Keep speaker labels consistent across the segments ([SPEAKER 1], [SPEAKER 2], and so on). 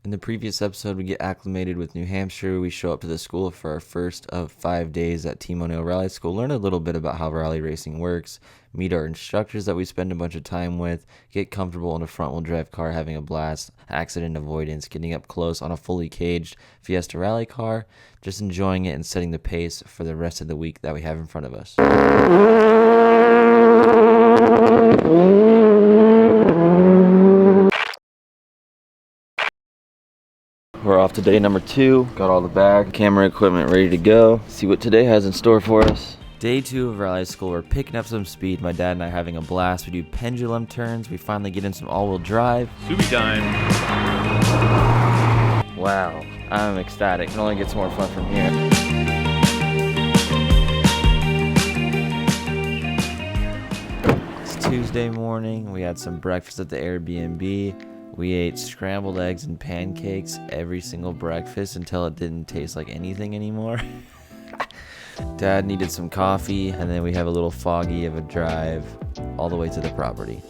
[SPEAKER 1] In the previous episode, we get acclimated with New Hampshire. We show up to the school for our first of 5 days at Team O'Neill Rally School, learn a little bit about how rally racing works, meet our instructors that we spend a bunch of time with, get comfortable in a front-wheel drive car having a blast, accident avoidance, getting up close on a fully caged Fiesta rally car, just enjoying it and setting the pace for the rest of the week that we have in front of us. We're off to day number 2. Got all the bag, camera equipment ready to go. See what today has in store for us. Day 2 of rally school. We're picking up some speed. My dad and I are having a blast. We do pendulum turns. We finally get in some all-wheel drive.
[SPEAKER 2] Subi time.
[SPEAKER 1] Wow, I'm ecstatic. It only gets more fun from here. It's Tuesday morning. We had some breakfast at the Airbnb. We ate scrambled eggs and pancakes every single breakfast until it didn't taste like anything anymore. Dad needed some coffee, and then we have a little foggy of a drive all the way to the property.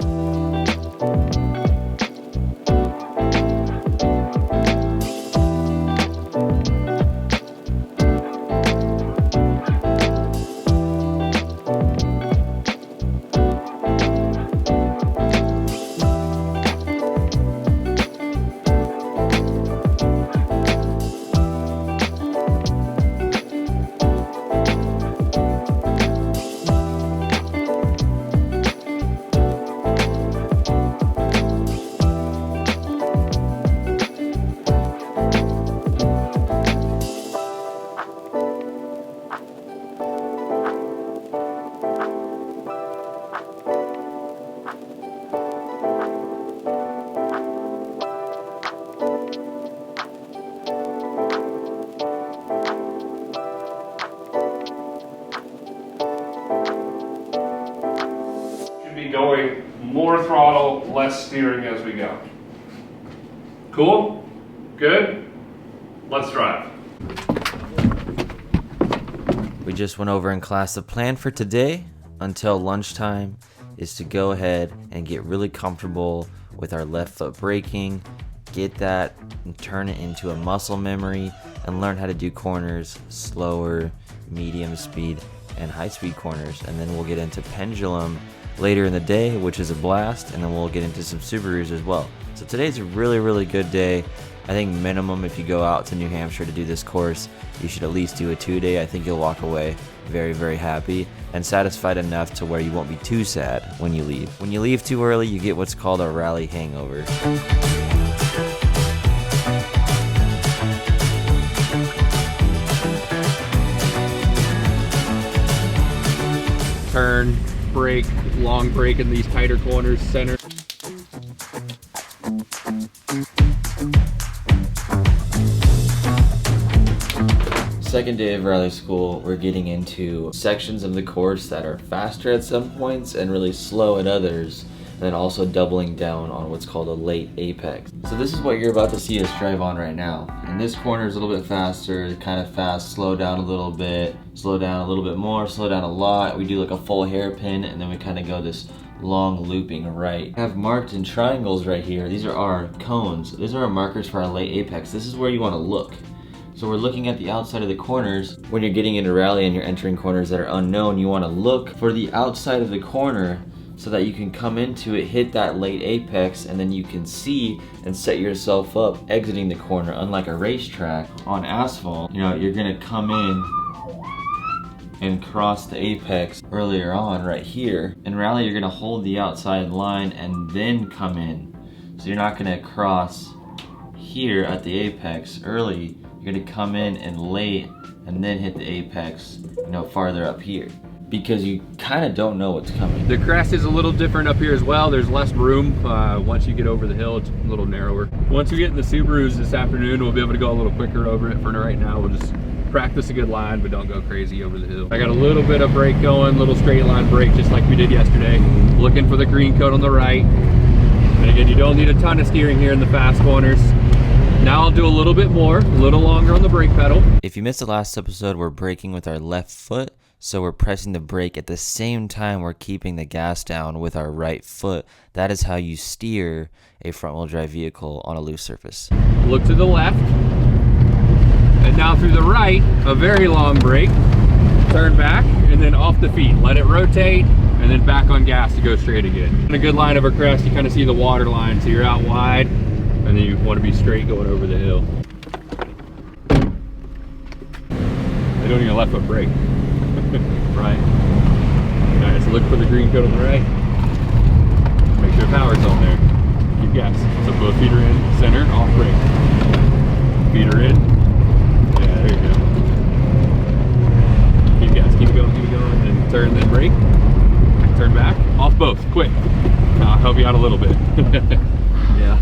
[SPEAKER 2] Going more throttle, less steering as we go. Cool? Good? Let's drive.
[SPEAKER 1] We just went over in class the plan for today until lunchtime is to go ahead and get really comfortable with our left foot braking, get that and turn it into a muscle memory, and learn how to do corners, slower, medium speed, and high speed corners. And then we'll get into pendulum later in the day, which is a blast, and then we'll get into some Subarus as well. So today's a really good day. I think minimum, if you go out to New Hampshire to do this course, you should at least do a 2-day. I think you'll walk away very happy and satisfied enough to where you won't be too sad when you leave. When you leave too early, you get what's called a rally hangover.
[SPEAKER 3] Turn, brake, long brake in these tighter corners, center.
[SPEAKER 1] Second day of rally school, we're getting into sections of the course that are faster at some points and really slow at others, and then also doubling down on what's called a late apex. So this is what you're about to see us drive on right now. And this corner is a little bit faster, kind of fast, slow down a little bit, slow down a little bit more, slow down a lot. We do like a full hairpin, and then we kind of go this long looping right. I have marked in triangles right here. These are our cones. These are our markers for our late apex. This is where you want to look. So we're looking at the outside of the corners. When you're getting into rally and you're entering corners that are unknown, you want to look for the outside of the corner so that you can come into it, hit that late apex, and then you can see and set yourself up exiting the corner. Unlike a racetrack on asphalt, you know, you're gonna come in and cross the apex earlier on right here. In rally, you're gonna hold the outside line and then come in. So you're not gonna cross here at the apex early. You're gonna come in and late and then hit the apex, you know, farther up here, because you kind of don't know what's coming.
[SPEAKER 3] The crest is a little different up here as well. There's less room. Once you get over the hill, it's a little narrower. Once we get in the Subarus this afternoon, we'll be able to go a little quicker over it. For right now, we'll just practice a good line, but don't go crazy over the hill. I got a little bit of brake going, little straight line brake, just like we did yesterday. Looking for the green coat on the right. And again, you don't need a ton of steering here in the fast corners. Now I'll do a little bit more, a little longer on the brake pedal.
[SPEAKER 1] If you missed the last episode, we're braking with our left foot. So we're pressing the brake at the same time we're keeping the gas down with our right foot. That is how you steer a front-wheel drive vehicle on a loose surface.
[SPEAKER 3] Look to the left, and now through the right, a very long brake, turn back, and then off the feet. Let it rotate, and then back on gas to go straight again. In a good line of a crest, you kind of see the water line, so you're out wide, and then you want to be straight going over the hill. They don't need a left foot brake. Right. Alright, so look for the green coat on the right. Make sure power's on there. Keep gas. So both feet are in, center, off brake. Feet are in. Yeah, there you go. Keep gas, keep it going, then turn, then brake. Turn back, off both, quick. I'll help you out a little bit. Yeah.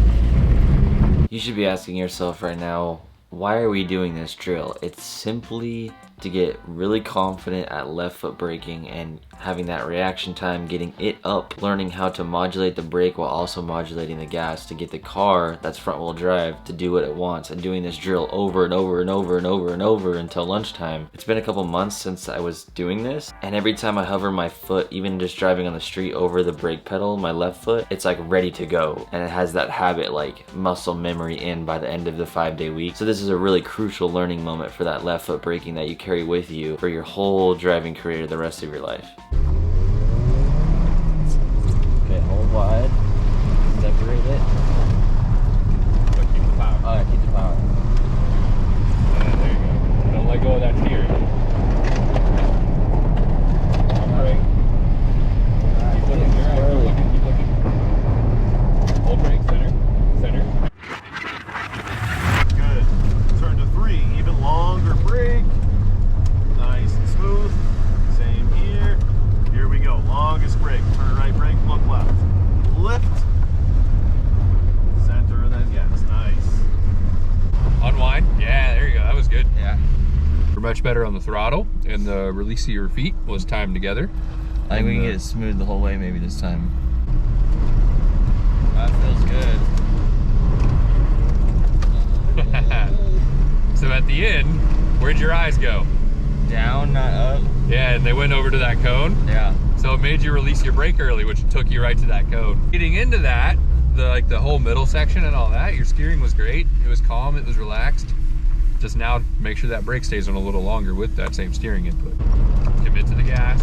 [SPEAKER 1] You should be asking yourself right now, why are we doing this drill? It's simply to get really confident at left foot braking and having that reaction time, getting it up, learning how to modulate the brake while also modulating the gas to get the car that's front wheel drive to do what it wants, and doing this drill over and over and over and over and over until lunchtime. It's been a couple months since I was doing this, and every time I hover my foot, even just driving on the street over the brake pedal, my left foot, it's like ready to go, and it has that habit like muscle memory in by the end of the 5-day week. So this is a really crucial learning moment for that left foot braking that you carry with you for your whole driving career the rest of your life. Okay, hold wide, separate it.
[SPEAKER 3] But keep the power.
[SPEAKER 1] Oh yeah, keep the power.
[SPEAKER 3] There you go. Don't let go of that steering. Off brake. Keep looking, you're right, keep looking. Hold brake, center.
[SPEAKER 4] Good. Turn to 3, even longer brake. Nice and smooth. Same here. Here we go. Longest brake. Turn right brake, look left. Lift. Center and then gas. Nice.
[SPEAKER 3] Unwind. Yeah, there you go. That was good.
[SPEAKER 1] Yeah.
[SPEAKER 3] We're much better on the throttle, and the release of your feet was timed together.
[SPEAKER 1] I think we can get it smooth the whole way maybe this time. That feels good.
[SPEAKER 3] So at the end, where'd your eyes go?
[SPEAKER 1] Down, not up.
[SPEAKER 3] Yeah, and they went over to that cone.
[SPEAKER 1] Yeah.
[SPEAKER 3] So it made you release your brake early, which took you right to that cone. Getting into that, the whole middle section and all that, your steering was great. It was calm, it was relaxed. Just now, make sure that brake stays on a little longer with that same steering input. Commit to the gas.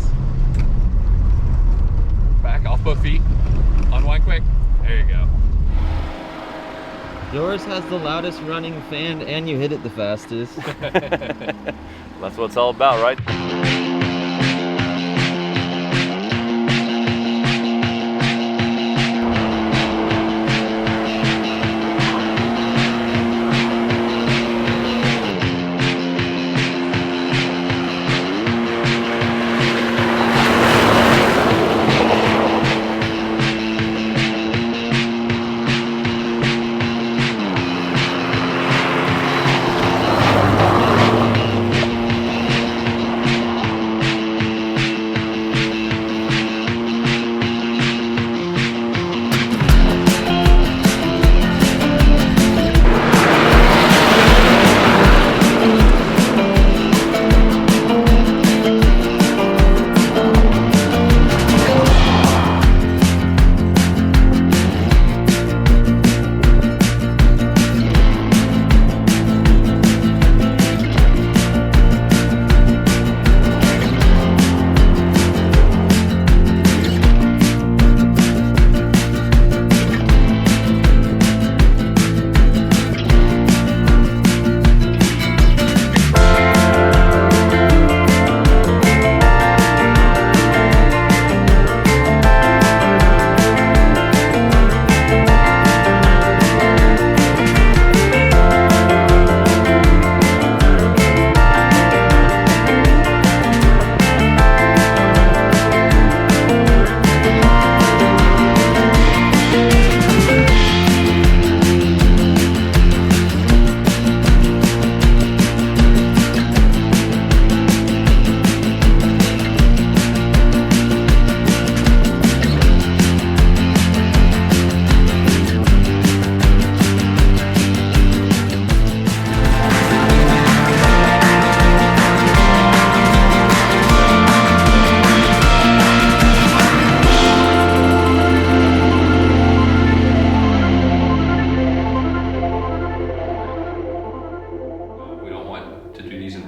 [SPEAKER 3] Back, off both feet. Unwind quick. There you go.
[SPEAKER 1] Yours has the loudest running fan and you hit it the fastest.
[SPEAKER 3] That's what it's all about, right?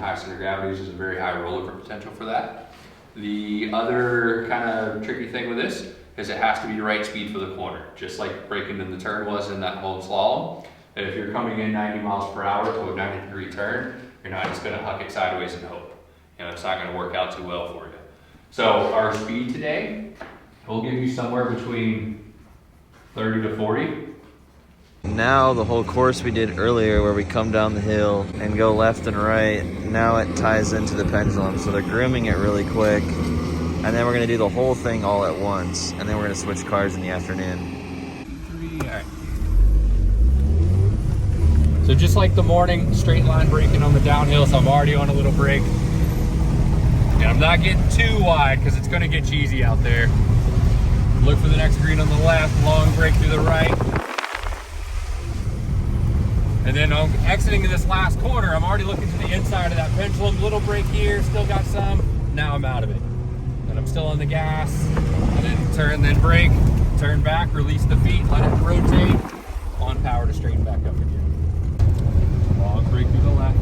[SPEAKER 3] high center of gravity, so there's a very high rollover potential for that. The other kind of tricky thing with this is it has to be the right speed for the corner, just like braking in the turn was in that whole slalom. If you're coming in 90 miles per hour to a 90-degree turn, you're not just gonna huck it sideways and hope. You know, it's not gonna work out too well for you. So our speed today, we'll give you somewhere between 30 to 40.
[SPEAKER 1] Now the whole course we did earlier where we come down the hill and go left and right, now it ties into the Pendulum. So they're grooming it really quick. And then we're gonna do the whole thing all at once. And then we're gonna switch cars in the afternoon.
[SPEAKER 3] So just like the morning, straight line braking on the downhill, so I'm already on a little brake. And I'm not getting too wide because it's gonna get cheesy out there. Look for the next green on the left, long brake through the right. And then I'm exiting in this last corner. I'm already looking to the inside of that Pendulum, little brake here, still got some. Now I'm out of it. And I'm still on the gas. And then turn, then brake, turn back, release the feet, let it rotate, on power to straighten back up again. Long brake through the left.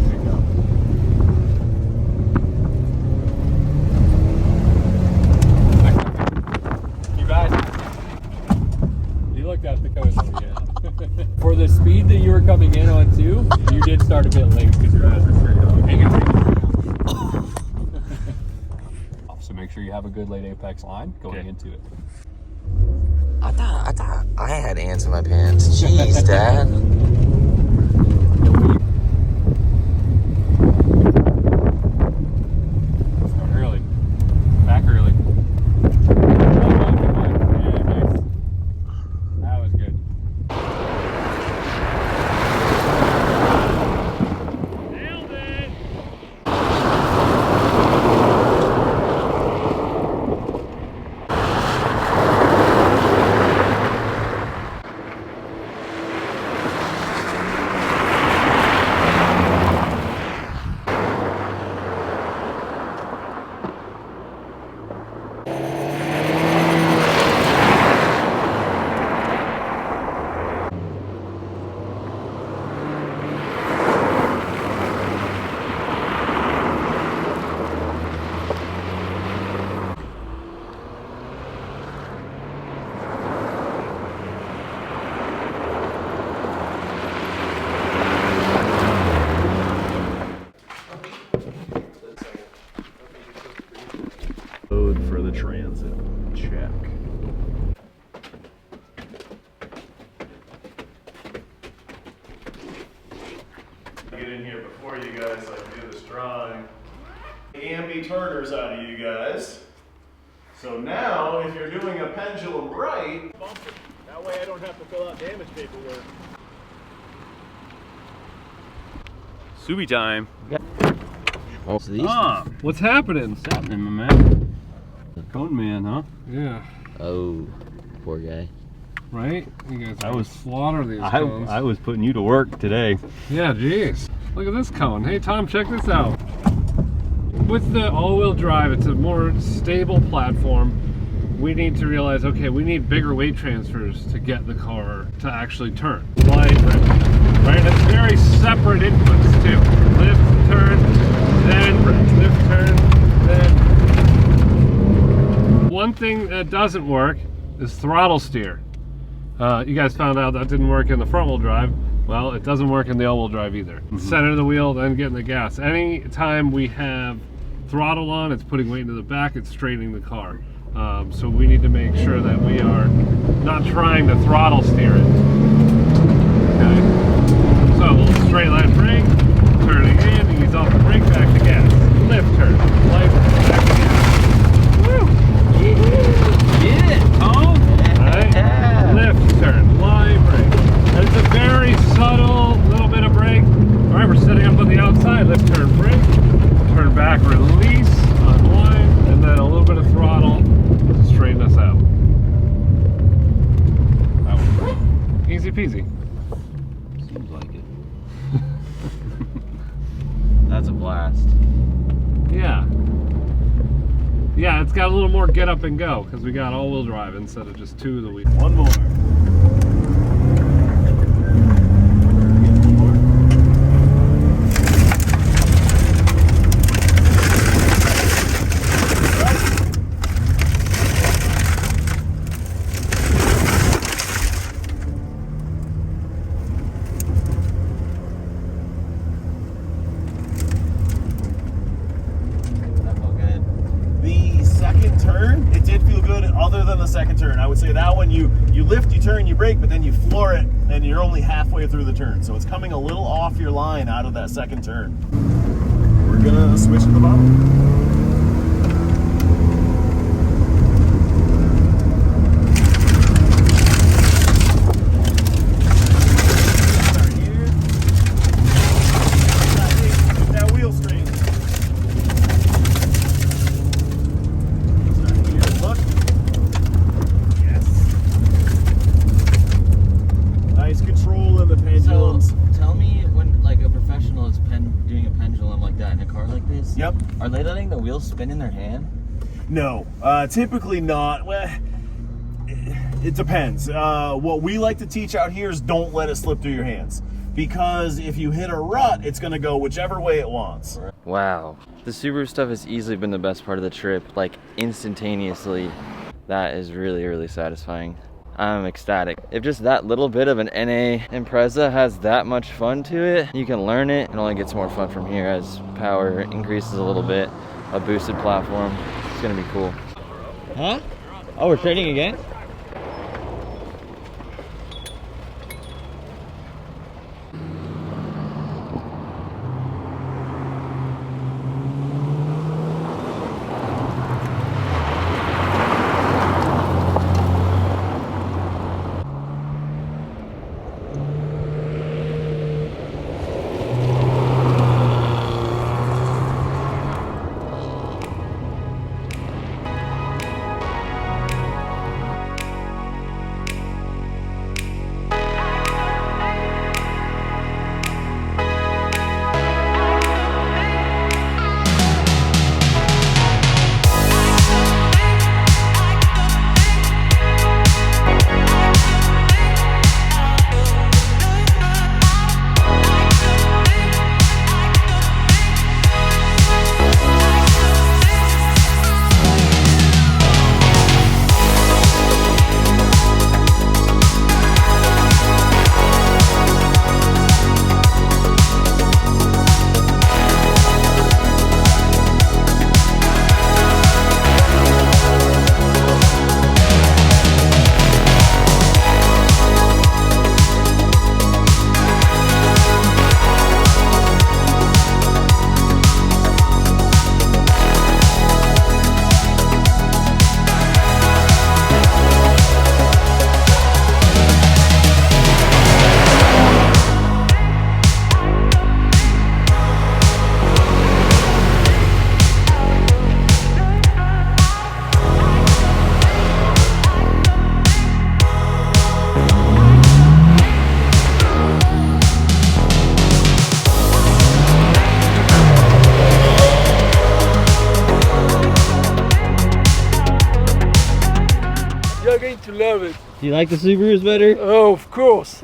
[SPEAKER 3] There you go. You guys, you looked at the coast again. For the speed that you were coming in on too, you did start a bit late because your eyes were straight up. So make sure you have a good late apex line going into it.
[SPEAKER 1] I thought I had ants in my pants. Jeez, Dad.
[SPEAKER 3] Start early. Back early. Yeah, nice. That was good. Nailed it!
[SPEAKER 4] For the transit check. Get in here before you guys do this drawing. Ambi turners out of you guys. So now, if you're doing a pendulum right, bump it. That way I don't have to fill out damage paperwork. Subi time.
[SPEAKER 1] Oh, so these
[SPEAKER 3] What's happening?
[SPEAKER 4] What's happening, my man? Cone man, huh?
[SPEAKER 3] Yeah.
[SPEAKER 1] Oh, poor guy.
[SPEAKER 3] Right? You guys I was slaughter these cones.
[SPEAKER 4] I was putting you to work today.
[SPEAKER 3] Yeah, geez. Look at this cone. Hey, Tom, check this out. With the all-wheel drive, it's a more stable platform. We need to realize, okay, we need bigger weight transfers to get the car to actually turn. Right? And it's very separate inputs, too. Lift, turn, then lift, turn, then. One thing that doesn't work is throttle steer. You guys found out that didn't work in the front-wheel drive. Well, it doesn't work in the all-wheel drive either. Center of the wheel, then getting the gas. Any time we have throttle on, it's putting weight into the back, it's straightening the car. So we need to make sure that we are not trying to throttle steer it. Okay. So a little straight line brake, turning in, ease off the brake, back to gas. Lift, turn, light, back to gas. Woo!
[SPEAKER 1] Get it, Tom.
[SPEAKER 3] Right? Lift, turn, line, brake. And it's a very subtle little bit of brake. All right, we're setting up on the outside. Lift, turn, brake. Turn back, release, unwind, and then a little bit of throttle to straighten us out. That was great. Easy peasy.
[SPEAKER 1] Seems like it. That's a blast.
[SPEAKER 3] Yeah. Yeah, it's got a little more get up and go because we got all-wheel drive instead of just two of the wheels.
[SPEAKER 4] One more. second turn. I would say that one you lift, you turn, you brake, but then you floor it, and you're only halfway through the turn. So it's coming a little off your line out of that second turn. We're gonna switch to the bottom. Yep.
[SPEAKER 1] Are they letting the wheels spin in their hand?
[SPEAKER 4] No, typically not. Well, it depends. What we like to teach out here is don't let it slip through your hands. Because if you hit a rut, it's gonna go whichever way it wants.
[SPEAKER 1] Wow. The Subaru stuff has easily been the best part of the trip, like instantaneously. That is really, really satisfying. I'm ecstatic. If just that little bit of an NA Impreza has that much fun to it, you can learn it. It only gets more fun from here as power increases a little bit. A boosted platform. It's gonna be cool. Huh? Oh, we're trading again?
[SPEAKER 5] You're going to love it.
[SPEAKER 1] Do you like the Subarus better?
[SPEAKER 5] Oh, of course.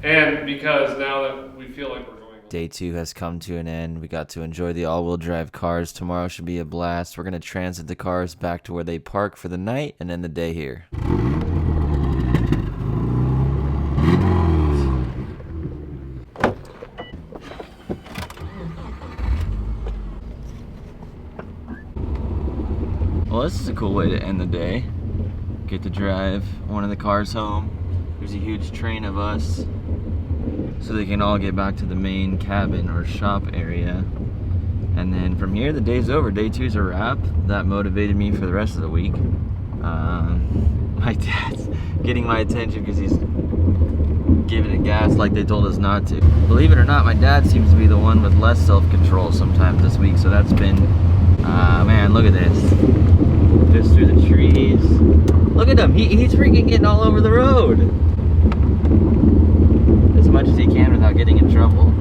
[SPEAKER 2] And because now that we feel like we're going...
[SPEAKER 1] Day 2 has come to an end. We got to enjoy the all-wheel drive cars. Tomorrow should be a blast. We're going to transit the cars back to where they park for the night and end the day here. Well, this is a cool way to end the day. Get to drive one of the cars home. There's a huge train of us, so they can all get back to the main cabin or shop area. And then from here, the day's over. Day 2's a wrap. That motivated me for the rest of the week. My dad's getting my attention because he's giving it gas like they told us not to. Believe it or not, my dad seems to be the one with less self-control sometimes this week, so that's been, man, look at this. just through the trees. Look at him, he's freaking getting all over the road. As much as he can without getting in trouble.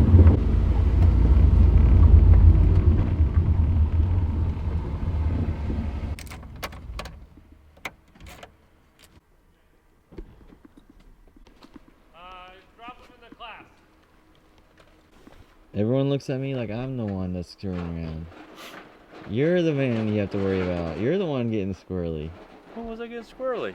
[SPEAKER 2] Drop him in the class.
[SPEAKER 1] Everyone looks at me like I'm the one that's screwing around. You're the man you have to worry about. You're the one getting squirrely.
[SPEAKER 3] When was I getting squirrely?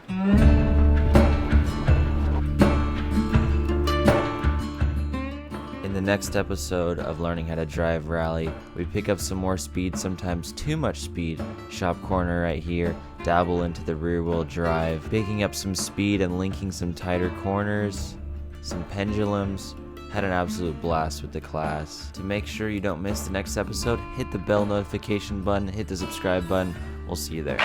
[SPEAKER 1] In the next episode of Learning How to Drive Rally, we pick up some more speed, sometimes too much speed. Shop corner right here, dabble into the rear wheel drive, picking up some speed and linking some tighter corners, some pendulums. Had an absolute blast with the class. To make sure you don't miss the next episode, hit the bell notification button, hit the subscribe button. We'll see you there.